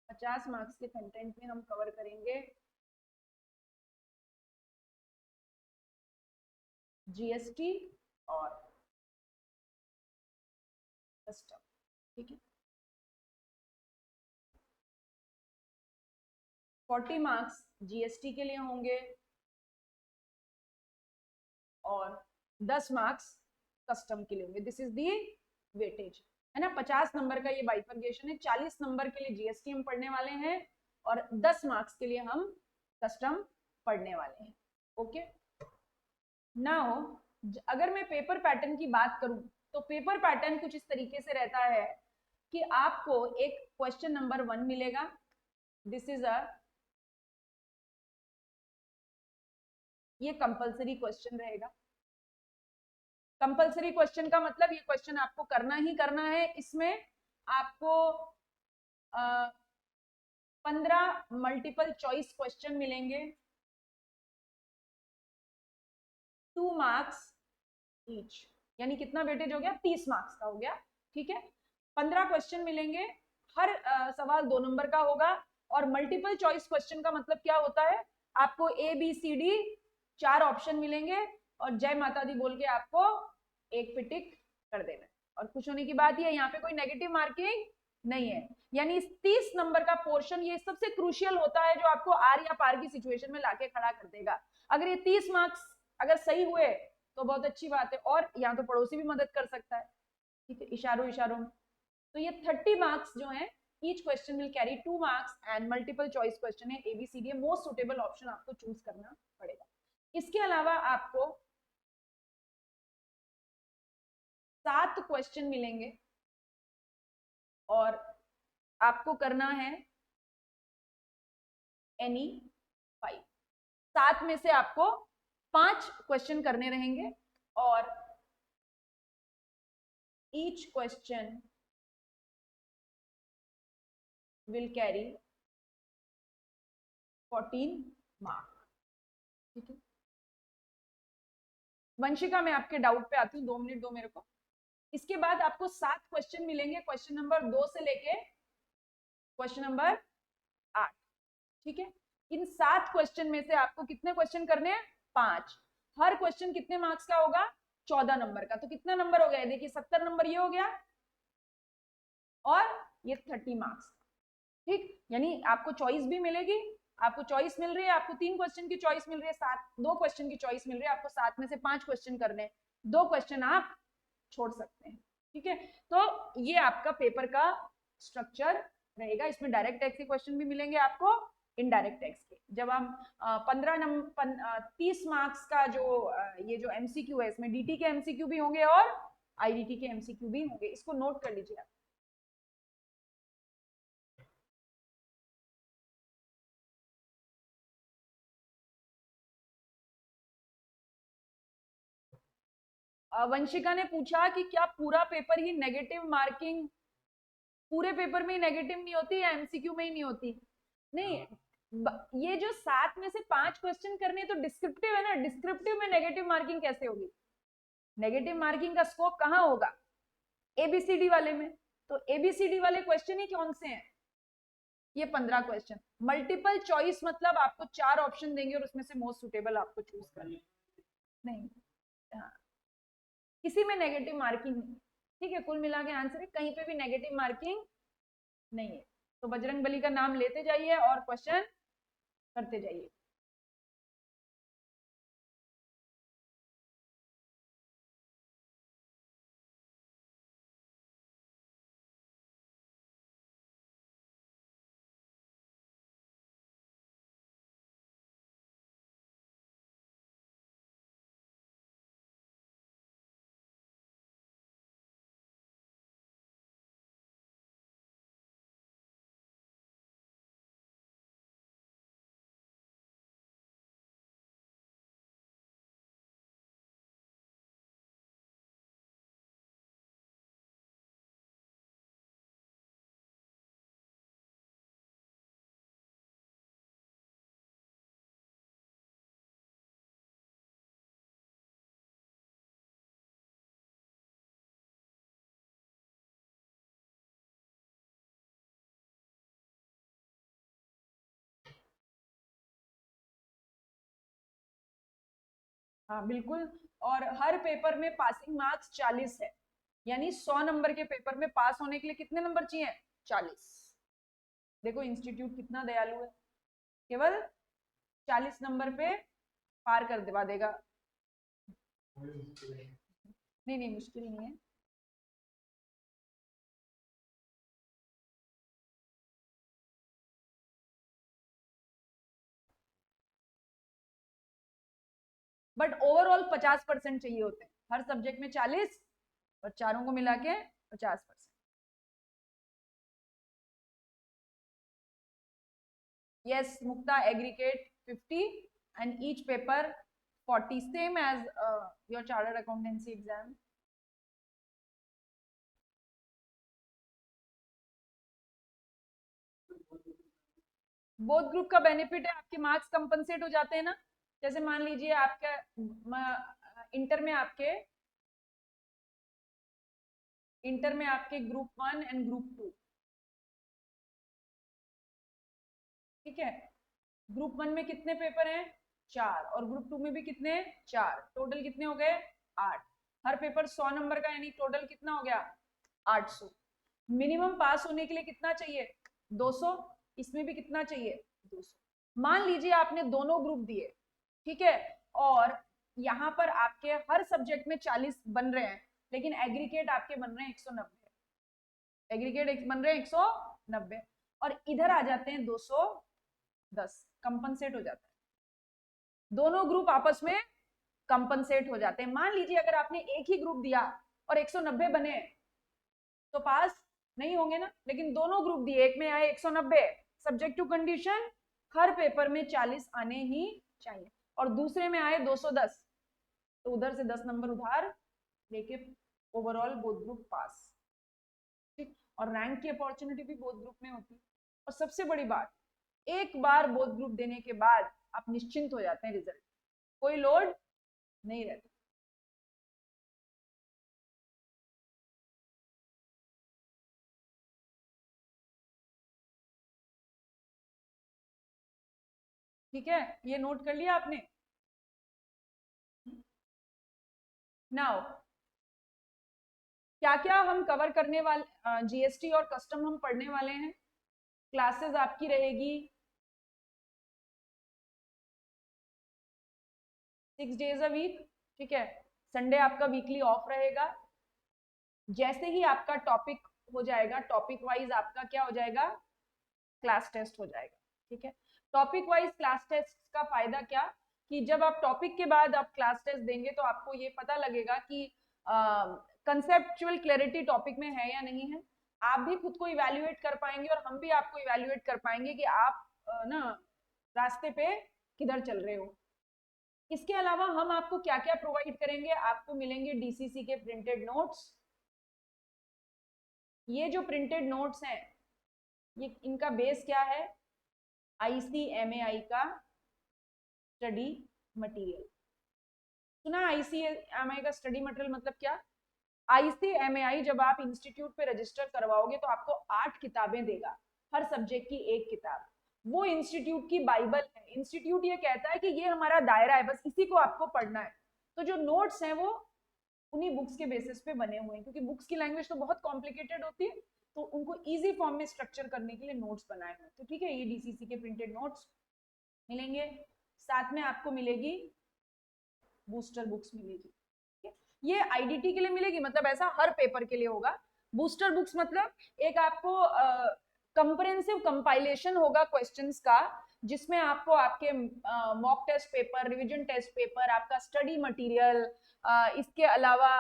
पचास मार्क्स के कंटेंट में हम कवर करेंगे जीएसटी और कस्टम। ठीक है, 40 मार्क्स जीएसटी के लिए होंगे और 10 मार्क्स कस्टम के लिए होंगे। दिस इज दी वेटेज, है ना। 50 नंबर का ये बाइफर्गेशन है। 40 नंबर के लिए जीएसटी हम पढ़ने वाले हैं और 10 मार्क्स के लिए हम कस्टम पढ़ने वाले हैं। ओके, नाउ अगर मैं पेपर पैटर्न की बात करूं तो पेपर पैटर्न कुछ इस तरीके से रहता है कि आपको एक क्वेश्चन नंबर 1 मिलेगा। दिस इज ये कंपलसरी क्वेश्चन रहेगा। कंपलसरी क्वेश्चन का मतलब ये क्वेश्चन आपको करना ही करना है। इसमें आपको 15 मल्टीपल चॉइस क्वेश्चन मिलेंगे, 2 मार्क्स ईच, यानी कितना वेटेज हो गया? 30 मार्क्स का हो गया। ठीक है, 15 क्वेश्चन मिलेंगे, हर सवाल 2 नंबर का होगा। और मल्टीपल चॉइस क्वेश्चन का मतलब क्या होता है? आपको A B C D 4 option मिलेंगे और जय माता दी बोल के आपको एक पे टिक कर देना है। और खुश होने की बात ये, यहाँ पे कोई नेगेटिव मार्किंग नहीं है। यानी इस 30 नंबर का पोर्शन ये सबसे क्रूशियल होता है जो आपको आर या पार की सिचुएशन में लाके खड़ा कर देगा। अगर ये 30 मार्क्स अगर सही हुए तो बहुत अच्छी बात है, और यहाँ तो पड़ोसी भी मदद कर सकता है। ठीक है, इशारों इशारों में। तो ये 30 मार्क्स जो है, each question will carry 2 marks and multiple choice question है, एबीसीडी, मोस्ट सुटेबल ऑप्शन आपको चूज करना पड़ेगा। इसके अलावा आपको 7 क्वेश्चन मिलेंगे और आपको करना है एनी 5। 7 में से आपको 5 क्वेश्चन करने रहेंगे और each question will carry 14 marks. ठीक है, वंशिका मैं आपके डाउट पे आती हूँ, 2 मिनट दो मेरे को। इसके बाद आपको 7 क्वेश्चन मिलेंगे, क्वेश्चन नंबर 2 से लेके क्वेश्चन नंबर 8। ठीक है, इन 7 क्वेश्चन में से आपको कितने क्वेश्चन करने हैं? 5। हर क्वेश्चन कितने मार्क्स का होगा? 14 नंबर का। तो कितना नंबर हो गया? देखिए 70 नंबर ये हो गया और ये 30 मार्क्स। ठीक, यानी आपको चॉइस भी मिलेगी, आपको चॉइस मिल रही है, आपको 3 क्वेश्चन की चॉइस मिल रही है, 2 क्वेश्चन की चॉइस मिल रही है, आपको 7 में से 5 क्वेश्चन करने, 2 क्वेश्चन आप छोड़ सकते हैं। ठीक है, तो ये आपका पेपर का स्ट्रक्चर रहेगा। इसमें डायरेक्ट टैक्स के क्वेश्चन भी मिलेंगे आपको, इनडायरेक्ट टैक्स के। जब हम 30 मार्क्स का जो ये जो एमसीक्यू है, इसमें डीटी के एमसीक्यू भी होंगे और आईडीटी के एमसीक्यू भी होंगे, इसको नोट कर लीजिए आप। वंशिका ने पूछा कि क्या पूरा पेपर ही नेगेटिव मार्किंग, पूरे पेपर में ही नेगेटिव नहीं होती या एमसीक्यू में ही नहीं होती? नहीं, ये जो 7 में से 5 क्वेश्चन करने तो डिस्क्रिप्टिव है ना, डिस्क्रिप्टिव में नेगेटिव मार्किंग कैसे होगी? नेगेटिव मार्किंग का स्कोप कहाँ होगा? एबीसीडी वाले में। तो एबीसीडी वाले क्वेश्चन ही कौन से हैं? ये 15 क्वेश्चन। मल्टीपल चॉइस मतलब आपको 4 ऑप्शन देंगे और उसमें से मोस्ट सुटेबल आपको चूज करना। नहीं, हाँ, किसी में नेगेटिव मार्किंग नहीं। ठीक है, कुल मिला के आंसर है, कहीं पे भी नेगेटिव मार्किंग नहीं है। तो बजरंग बली का नाम लेते जाइए और क्वेश्चन करते जाइए। हाँ बिल्कुल, और हर पेपर में पासिंग मार्क्स 40 है, यानी 100 नंबर के पेपर में पास होने के लिए कितने नंबर चाहिए? 40। देखो इंस्टीट्यूट कितना दयालु है, केवल 40 नंबर पे पार कर दिवा देगा। नहीं नहीं, मुश्किल नहीं है। बट ओवरऑल 50% चाहिए होते हैं, हर सब्जेक्ट में 40 और चारों को मिला के 50%। yes Mukta, aggregate 50 and each paper 40, same as your chartered accountancy exam. Both group का बेनिफिट है, आपके मार्क्स कंपनसेट हो जाते हैं ना। जैसे मान लीजिए आपका इंटर में आपके ग्रुप 1 एंड ग्रुप 2, ठीक है। ग्रुप 1 में कितने पेपर हैं? 4, और ग्रुप 2 में भी कितने? 4, टोटल कितने हो गए? 8। हर पेपर 100 नंबर का, यानी टोटल कितना हो गया? 800। मिनिमम पास होने के लिए कितना चाहिए? 200। इसमें भी कितना चाहिए? 200। मान लीजिए आपने दोनों ग्रुप दिए, ठीक है, और यहाँ पर आपके हर सब्जेक्ट में 40 बन रहे हैं, लेकिन एग्रीगेट आपके बन रहे हैं 190, एग्रीगेट बन रहे हैं 190, और इधर आ जाते हैं 210, कंपनसेट हो जाता है। दोनों ग्रुप आपस में कंपनसेट हो जाते हैं। मान लीजिए अगर आपने एक ही ग्रुप दिया और 190 बने तो पास नहीं होंगे ना, लेकिन दोनों ग्रुप दिए, एक में आए 190, सब्जेक्ट टू कंडीशन हर पेपर में 40 आने ही चाहिए, और दूसरे में आए 210, तो उधर से 10 नंबर उधार लेके ओवरऑल बोथ ग्रुप पास। ठीक, और रैंक की अपॉर्चुनिटी भी बोथ ग्रुप में होती है। और सबसे बड़ी बात, एक बार बोथ ग्रुप देने के बाद आप निश्चिंत हो जाते हैं, रिजल्ट कोई लोड नहीं रहता। ठीक है, ये नोट कर लिया आपने। नाउ क्या क्या हम कवर करने वाले, जीएसटी और कस्टम हम पढ़ने वाले हैं। क्लासेस आपकी रहेगी 6 days अ वीक, ठीक है। संडे आपका वीकली ऑफ रहेगा। जैसे ही आपका टॉपिक हो जाएगा, टॉपिक वाइज आपका क्या हो जाएगा, क्लास टेस्ट हो जाएगा। ठीक है, टॉपिक वाइज क्लास टेस्ट का फायदा क्या, कि जब आप टॉपिक के बाद आप क्लास टेस्ट देंगे तो आपको ये पता लगेगा कि कंसेप्चुअल क्लैरिटी टॉपिक में है या नहीं है। आप भी खुद को इवैल्यूएट कर पाएंगे और हम भी आपको इवैल्यूएट कर पाएंगे कि आप ना रास्ते पे किधर चल रहे हो। इसके अलावा हम आपको क्या क्या प्रोवाइड करेंगे, आपको मिलेंगे डीसीसी के प्रिंटेड नोट्स। ये जो प्रिंटेड नोट्स हैं, ये इनका बेस क्या है, ICMAI का स्टडी मटेरियल। सुना ICMAI का स्टडी मटेरियल मतलब क्या? ICMAI जब आप इंस्टीट्यूट पे रजिस्टर करवाओगे तो आपको 8 किताबें देगा, हर सब्जेक्ट की एक किताब। वो इंस्टीट्यूट की बाइबल है। इंस्टीट्यूट ये कहता है कि ये हमारा दायरा है, बस इसी को आपको पढ़ना है। तो जो नोट्स हैं वो उन्हीं बुक्स के बेसिस पे बने हुए हैं, क्योंकि बुक्स की लैंग्वेज तो बहुत कॉम्प्लिकेटेड होती है, तो उनको इजी फॉर्म में स्ट्रक्चर करने के लिए नोट्स बनाए हुए। तो ठीक है, ये DCC के प्रिंटेड नोट्स मिलेंगे। साथ में आपको मिलेगी बूस्टर बुक्स मिलेगी। ये IDT के लिए मिलेगी, मतलब ऐसा हर पेपर के लिए होगा। बूस्टर बुक्स मतलब एक आपको कंप्रेहेंसिव कंपाइलेशन होगा क्वेश्चंस का, जिसमें आपको आपके mock test paper, revision test paper, आपका स्टडी मटेरियल, इसके अलावा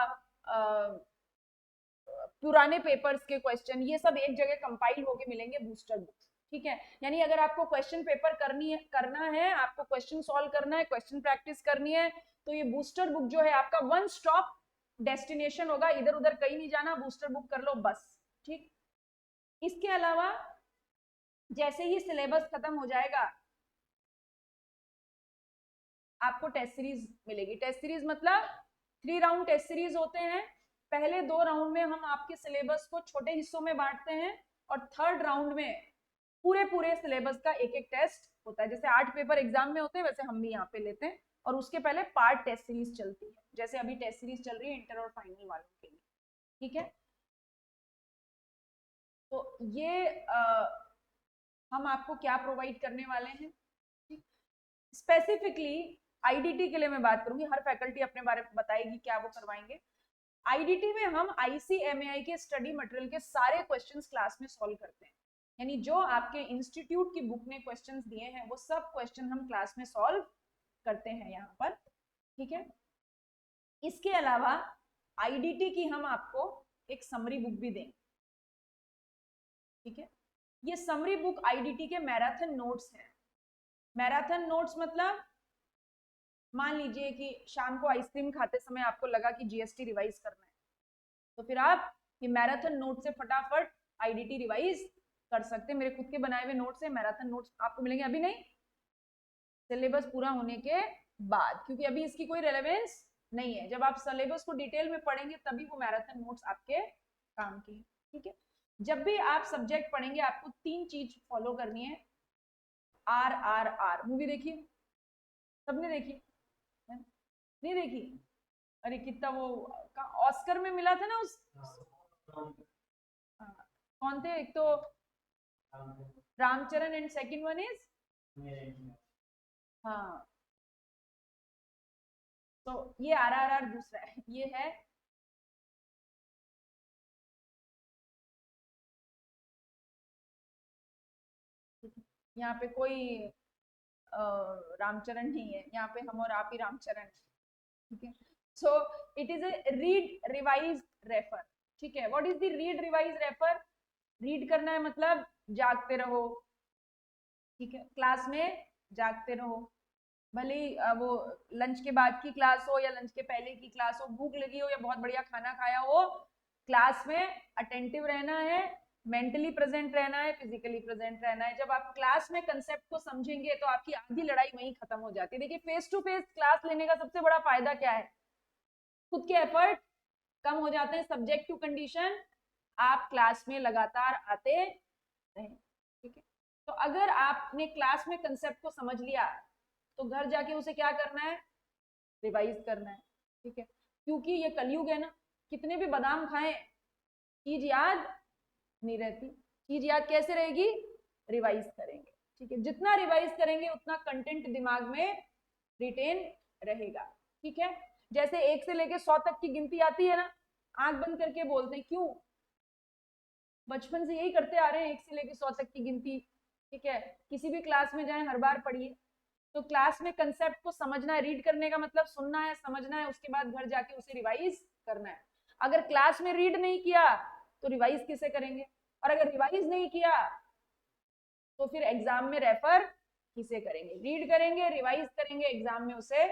पुराने पेपर्स के क्वेश्चन, ये सब एक जगह कंपाइल होके मिलेंगे बूस्टर बुक्स। ठीक है, यानी अगर आपको क्वेश्चन पेपर करना है, आपको क्वेश्चन सॉल्व करना है, क्वेश्चन प्रैक्टिस करनी है, तो ये बूस्टर बुक जो है आपका वन स्टॉप डेस्टिनेशन होगा। इधर उधर कहीं नहीं जाना, बूस्टर बुक कर लो बस। ठीक, इसके अलावा जैसे ही सिलेबस खत्म हो जाएगा आपको टेस्ट सीरीज मिलेगी। टेस्ट सीरीज मतलब 3 राउंड टेस्ट सीरीज होते हैं। पहले 2 राउंड में हम आपके सिलेबस को छोटे हिस्सों में बांटते हैं, और थर्ड राउंड में पूरे सिलेबस का एक एक टेस्ट होता है। जैसे 8 पेपर एग्जाम में होते हैं, वैसे हम भी यहाँ पे लेते हैं, और उसके पहले पार्ट टेस्ट सीरीज चलती है, जैसे अभी टेस्ट सीरीज चल रही है इंटर और फाइनल वालों के लिए। ठीक है, तो ये हम आपको क्या प्रोवाइड करने वाले हैं। स्पेसिफिकली IDT के लिए मैं बात करूंगी, हर फैकल्टी अपने बारे में बताएगी क्या वो करवाएंगे। IDT में हम ICMAI के स्टडी मटेरियल के सारे क्वेश्चंस क्लास में सॉल्व करते हैं, यानी जो आपके इंस्टीट्यूट की बुक ने क्वेश्चंस दिए हैं वो सब क्वेश्चन हम क्लास में सॉल्व करते हैं यहाँ पर। ठीक है, इसके अलावा IDT की हम आपको एक समरी बुक भी देंगे। ठीक है, ये समरी बुक IDT के मैराथन नोट्स हैं। मैराथन नोट्स मतलब मान लीजिए कि शाम को आइसक्रीम खाते समय आपको लगा कि GST रिवाइज करना है, तो फिर आप ये मैराथन नोट से फटाफट IDT रिवाइज कर सकते हैं। मेरे खुद के बनाए हुए नोट्स हैं, मैराथन नोट्स आपको मिलेंगे, अभी नहीं, सिलेबस पूरा होने के बाद, क्योंकि अभी इसकी कोई रेलेवेंस नहीं है। जब आप सिलेबस को डिटेल में पढ़ेंगे तभी वो मैराथन नोट्स आपके काम की है। ठीक है, जब भी आप सब्जेक्ट पढ़ेंगे आपको 3 चीज फॉलो करनी है। RRR मूवी देखी, सबने देखी? नहीं देखी? अरे कितना वो ऑस्कर में मिला था ना उस, कौन थे? एक तो Ramcharan and second one is, हाँ, तो ये RRR दूसरा है, ये है यहाँ पे कोई रामचरण नहीं है, यहाँ पे हम और आप ही रामचरण। ठीक है, so it is A read revise refer. ठीक है, what is the read revise refer? Read करना है मतलब जागते रहो। ठीक है, क्लास में जागते रहो, भले वो लंच के बाद की क्लास हो या लंच के पहले की क्लास हो, भूख लगी हो या बहुत बढ़िया खाना खाया हो, क्लास में अटेंटिव रहना है, मेंटली प्रेजेंट रहना है, फिजिकली प्रेजेंट रहना है। जब आप क्लास में कंसेप्ट को समझेंगे तो आपकी आधी लड़ाई वहीं खत्म हो जाती है। देखिए, फेस टू फेस क्लास लेने का सबसे बड़ा फायदा क्या है? खुद के एफर्ट कम हो जाते हैं, सब्जेक्ट टू कंडीशन, आप क्लास में लगातार आते रहें। ठीक है, तो अगर आपने क्लास में कंसेप्ट को समझ लिया तो घर जाके उसे क्या करना है? रिवाइज करना है। ठीक है, क्योंकि ये कलयुग है ना, कितने भी बादाम खाएं चीज याद नहीं रहती। चीज याद कैसे रहेगी? रिवाइज करेंगे। ठीक है, जितना रिवाइज करेंगे उतना कंटेंट दिमाग में रिटेन रहेगा। ठीक है, जैसे 1 से लेके 100 तक की गिनती आती है ना, आंख बंद करके बोलते हैं। क्यों? बचपन से यही करते आ रहे हैं, 1 से लेकर 100 तक की गिनती। ठीक है, किसी भी क्लास में जाएं हर बार पढ़िए। तो क्लास में कंसेप्ट को समझना है, रीड करने का मतलब सुनना है, समझना है, उसके बाद घर जाके उसे रिवाइज करना है। अगर क्लास में रीड नहीं किया तो रिवाइज किसे करेंगे, और अगर रिवाइज नहीं किया तो फिर एग्जाम में रेफर किसे करेंगे? रीड करेंगे, रिवाइज करेंगे, एग्जाम में उसे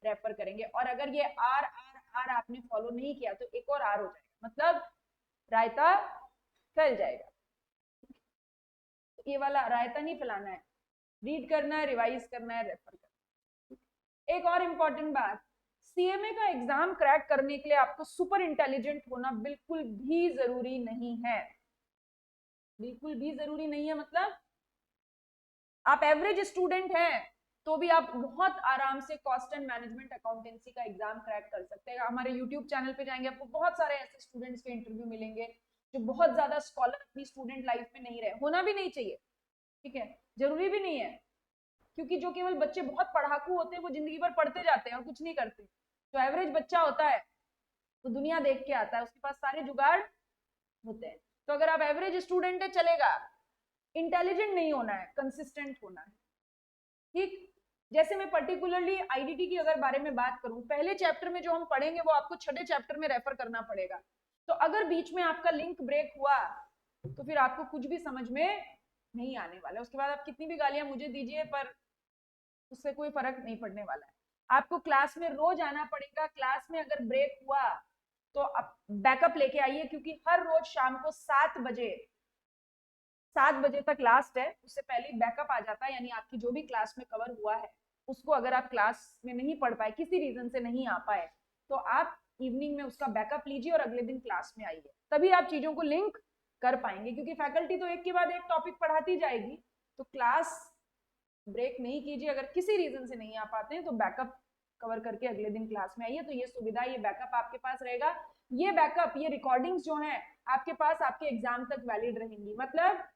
रेफर करेंगे। और अगर ये आर आर आर आपने फॉलो नहीं किया तो एक और आर हो जाएगा, मतलब रायता फैल जाएगा। ये वाला रायता नहीं फैलाना है, रीड करना है, रिवाइज करना है, रेफर करना है। एक और इंपॉर्टेंट बात, सीएमए का एग्जाम क्रैक करने के लिए आपको सुपर इंटेलिजेंट होना बिल्कुल भी जरूरी नहीं है। बिल्कुल भी जरूरी नहीं है, मतलब आप एवरेज स्टूडेंट हैं तो भी आप बहुत आराम से कॉस्ट एंड मैनेजमेंट अकाउंटेंसी का एग्जाम क्रैक कर सकते हैं। हमारे यूट्यूब चैनल पे जाएंगे, आपको बहुत सारे ऐसे स्टूडेंट्स के इंटरव्यू मिलेंगे जो बहुत ज्यादा स्कॉलर अपनी स्टूडेंट लाइफ में नहीं रहे। होना भी नहीं चाहिए, ठीक है, जरूरी भी नहीं है, क्योंकि जो केवल बच्चे बहुत पढ़ाकू होते हैं वो जिंदगी भर पढ़ते जाते हैं और कुछ नहीं करते। जो एवरेज बच्चा होता है वो दुनिया देख के आता है, उसके पास सारे जुगाड़ होते हैं। तो अगर आप एवरेज स्टूडेंट है चलेगा, इंटेलिजेंट नहीं होना है, कंसिस्टेंट होना है। ठीक, जैसे मैं पर्टिकुलरली आईडीटी की अगर बारे में बात करूं, पहले चैप्टर में जो हम पढ़ेंगे वो आपको छठे चैप्टर में रेफर करना पड़ेगा। तो अगर बीच में आपका लिंक ब्रेक हुआ तो फिर आपको कुछ भी समझ में नहीं आने वाला। उसके बाद आप कितनी भी गालियां मुझे दीजिए पर उससे कोई फर्क नहीं पड़ने वाला है। आपको क्लास में रोज आना पड़ेगा। क्लास में अगर ब्रेक हुआ तो आप बैकअप लेके आइए, क्योंकि हर रोज शाम को 7 बजे तक लास्ट है, उससे पहले बैकअप आ जाता है। यानी आपकी जो भी क्लास में कवर हुआ है उसको अगर आप क्लास में नहीं पढ़ पाए, किसी रीजन से नहीं आ पाए, तो आप इवनिंग में उसका बैकअप लीजिए और अगले दिन क्लास में आइए, तभी आप चीजों को लिंक कर पाएंगे। क्योंकि फैकल्टी तो एक के बाद एक टॉपिक पढ़ाती जाएगी, तो क्लास ब्रेक नहीं कीजिए। अगर किसी रीजन से नहीं आ पाते हैं तो बैकअप कवर करके अगले दिन क्लास में आइए। तो ये सुविधा, ये बैकअप आपके पास रहेगा। ये बैकअप, ये रिकॉर्डिंग्स जो है आपके पास आपके एग्जाम तक वैलिड रहेंगी, मतलब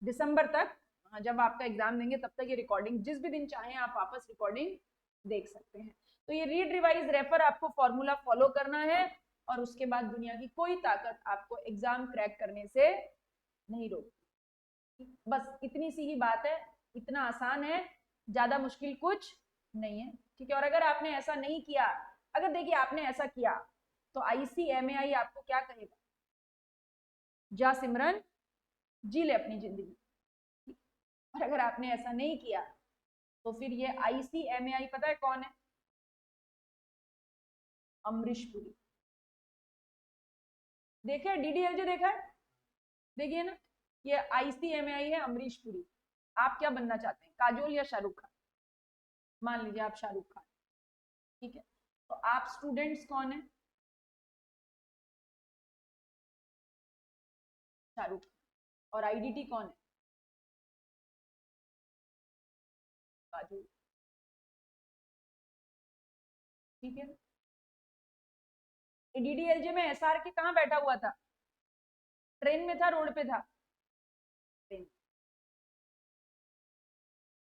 दिसंबर तक, जब आपका एग्जाम देंगे तब तक ये रिकॉर्डिंग जिस भी दिन चाहें आप वापस रिकॉर्डिंग देख सकते हैं। तो ये रीड रिवाइज रेफर आपको फॉर्मूला फॉलो करना है, और उसके बाद दुनिया की कोई ताकत आपको एग्जाम क्रैक करने से नहीं रोकती। बस इतनी सी ही बात है, इतना आसान है, ज्यादा मुश्किल कुछ नहीं है। ठीक है, और अगर आपने ऐसा नहीं किया, अगर देखिए आपने ऐसा किया तो ICMAI आपको क्या कहेगा? जा सिमरन जी ले अपनी जिंदगी। और अगर आपने ऐसा नहीं किया तो फिर ये ICMAI पता है कौन है? अमरीश पुरी। देखिए DDLJ देखा है, देखिए ना, ये ICMAI है अमरीश पुरी। आप क्या बनना चाहते हैं, काजोल या शाहरुख खान? मान लीजिए आप शाहरुख खान, ठीक है, तो आप स्टूडेंट्स कौन है? शाहरुख खान। और आईडीटी कौन है? काजोल। ठीक है, DDLJ में SR के कहाँ बैठा हुआ था? ट्रेन में था, रोड पे था? ट्रेन।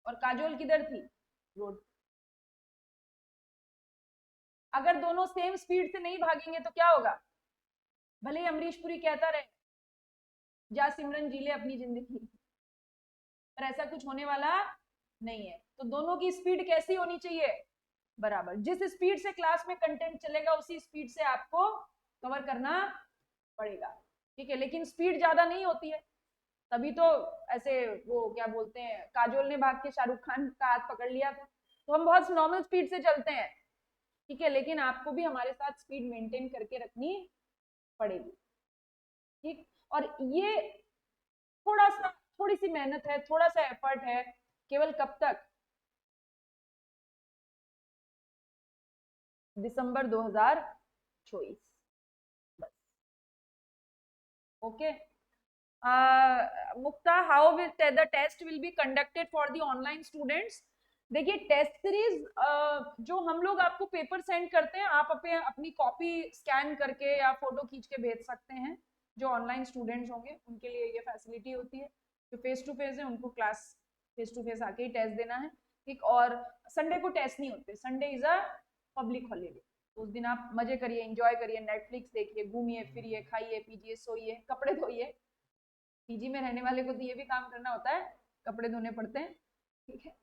और काजोल किधर थी? रोड। अगर दोनों सेम स्पीड से नहीं भागेंगे तो क्या होगा? भले ही अमरीश पुरी कहता रहे जा सिमरन जी ले अपनी जिंदगी, पर ऐसा कुछ होने वाला नहीं है। तो दोनों की स्पीड कैसी होनी चाहिए? बराबर। जिस स्पीड से क्लास में कंटेंट चलेगा उसी स्पीड से आपको कवर करना पड़ेगा। ठीक है, लेकिन स्पीड ज्यादा नहीं होती है, तभी तो ऐसे वो क्या बोलते हैं, काजोल ने भाग के शाहरुख खान का हाथ पकड़ लिया था। तो हम बहुत नॉर्मल स्पीड से चलते हैं, ठीक है, लेकिन आपको भी हमारे साथ स्पीड मेंटेन करके रखनी पड़ेगी। ठीक, और ये थोड़ा सा, थोड़ी सी मेहनत है, थोड़ा सा एफर्ट है, केवल कब तक? दिसंबर 2024, बस। Okay. Mukta, how will the test will be conducted for the online students? देखिए टेस्ट सीरीज जो हम लोग आपको पेपर सेंड करते हैं, आप अपनी कॉपी स्कैन करके या फोटो खींच के भेज सकते हैं। जो ऑनलाइन स्टूडेंट्स होंगे उनके लिए ये फैसिलिटी होती है। जो फेस टू फेस है उनको क्लास फेस टू फेस आके ही टेस्ट देना है। ठीक, और संडे को टेस्ट नहीं होते, Sunday is a public holiday. उस दिन आप मजे करिए, एंजॉय करिए, नेटफ्लिक्स देखिए, घूमिए फिरिए, खाइए पीजिए, सोइए, कपड़े धोइए। पीजी में रहने वाले को तो ये भी काम करना होता है, कपड़े धोने पड़ते हैं, ठीक है।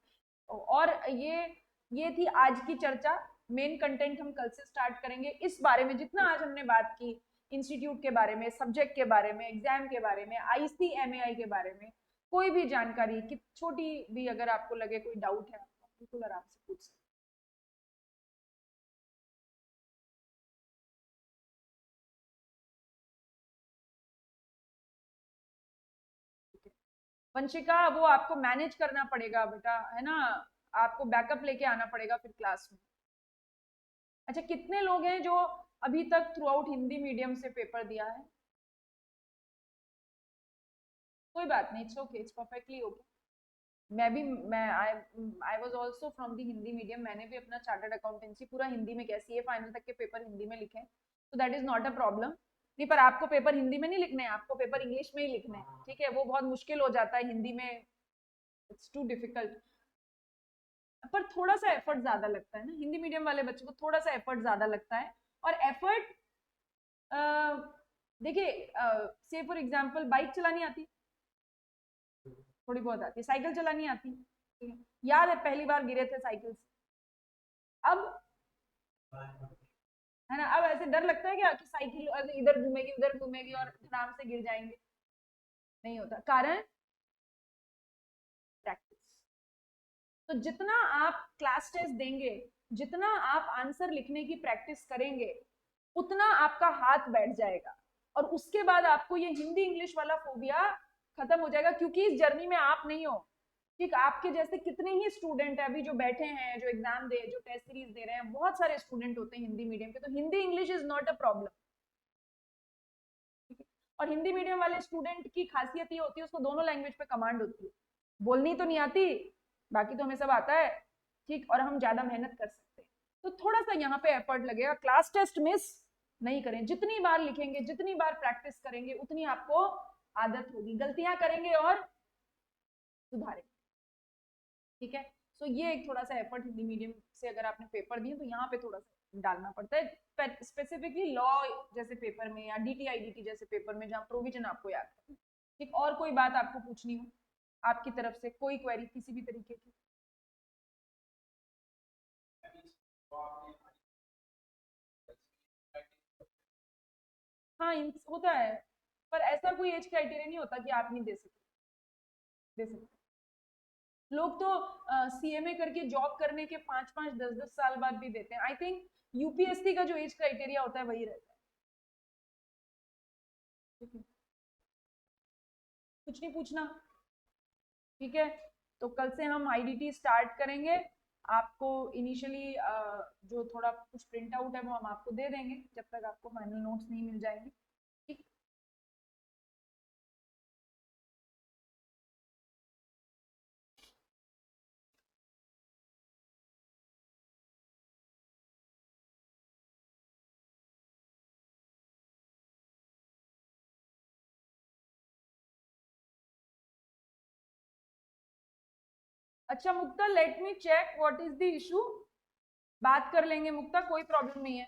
और ये थी आज की चर्चा। मेन कंटेंट हम कल से स्टार्ट करेंगे। इस बारे में जितना आज हमने बात की, इंस्टीट्यूट के बारे में, सब्जेक्ट के बारे में, एग्जाम के बारे में, ICMAI के बारे में, कोई भी जानकारी कि छोटी भी अगर आपको लगे, कोई डाउट है आपको, बिल्कुल आराम से पूछ सकते हैं। वंशिका, वो आपको मैनेज करना पड़ेगा बेटा, है ना, आपको बैकअप लेके आना पड़ेगा फिर क्लास में। अच्छा, कितने लोग हैं जो अभी तक थ्रू आउट हिंदी मीडियम से पेपर दिया है? कोई बात नहीं, it's okay, it's perfectly okay. मैं I was also from the Hindi medium. मैंने भी अपना चार्टर्ड अकाउंटेंसी पूरा हिंदी में किया, CA फाइनल तक के पेपर हिंदी में लिखे, तो that is not a problem. नहीं, पर आपको पेपर हिंदी में नहीं लिखने हैं, आपको पेपर इंग्लिश में ही लिखने हैं, ठीक है। वो बहुत मुश्किल हो जाता है हिंदी में, इट्स टू डिफिकल्ट। पर थोड़ा सा एफर्ट ज्यादा लगता है ना, हिंदी मीडियम वाले बच्चों को थोड़ा सा एफर्ट ज्यादा लगता है। और एफर्ट, देखिए, से फॉर एग्जाम्पल बाइक चलानी आती, थोड़ी बहुत आती है, साइकिल चलानी आती, ठीक है। याद है पहली बार गिरे थे साइकिल से, अब, है ना, अब ऐसे डर लगता है क्या कि साइकिल इधर घूमेगी उधर घूमेगी और आराम से गिर जाएंगे? नहीं होता। कारण प्रैक्टिस। तो जितना आप क्लास टेस्ट देंगे, जितना आप आंसर लिखने की प्रैक्टिस करेंगे, उतना आपका हाथ बैठ जाएगा, और उसके बाद आपको ये हिंदी इंग्लिश वाला फोबिया खत्म हो जाएगा। क्योंकि इस जर्नी में आप नहीं हो, ठीक, आपके जैसे कितने ही स्टूडेंट है अभी जो बैठे हैं, जो एग्जाम दे, जो टेस्ट सीरीज दे रहे हैं, बहुत सारे स्टूडेंट होते हैं हिंदी मीडियम के। तो Hindi English is not a problem, ठीक है। और हिंदी मीडियम वाले स्टूडेंट की खासियत ये होती है, उसको दोनों लैंग्वेज पे कमांड होती है। बोलनी तो नहीं आती, बाकी तो हमें सब आता है, ठीक, और हम ज्यादा मेहनत कर सकते हैं। तो थोड़ा सा यहाँ पे एफर्ट लगेगा। क्लास टेस्ट मिस नहीं करें, जितनी बार लिखेंगे, जितनी बार प्रैक्टिस करेंगे, उतनी आपको आदत होगी। गलतियां करेंगे और सुधारेंगे, ठीक है। सो ये एक थोड़ा सा एफर्ट हिंदी मीडियम से अगर आपने पेपर दिए तो यहाँ पे थोड़ा सा डालना पड़ता है, स्पेसिफिकली लॉ जैसे पेपर में या DTIDT जैसे पेपर में, जहाँ प्रोविजन आपको याद है, ठीक। और कोई बात आपको पूछनी हो आपकी तरफ से, कोई क्वेरी किसी भी तरीके की? हाँ, होता है, पर ऐसा कोई एज क्राइटेरिया नहीं होता कि आप नहीं दे सकते, दे सकते। लोग तो CMA करके जॉब करने के 5-5 10-10 साल बाद भी देते हैं। आई थिंक UPSC का जो एज क्राइटेरिया होता है वही रहता है। कुछ नहीं पूछना, ठीक है। तो कल से हम IDT स्टार्ट करेंगे। आपको इनिशियली जो थोड़ा कुछ प्रिंट आउट है वो हम आपको दे देंगे, जब तक आपको फाइनल नोट्स नहीं मिल जाएंगे, ठीक। अच्छा Mukta, let me check what is the issue. बात कर लेंगे मुक्ता, कोई प्रॉब्लम नहीं है,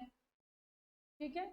ठीक है।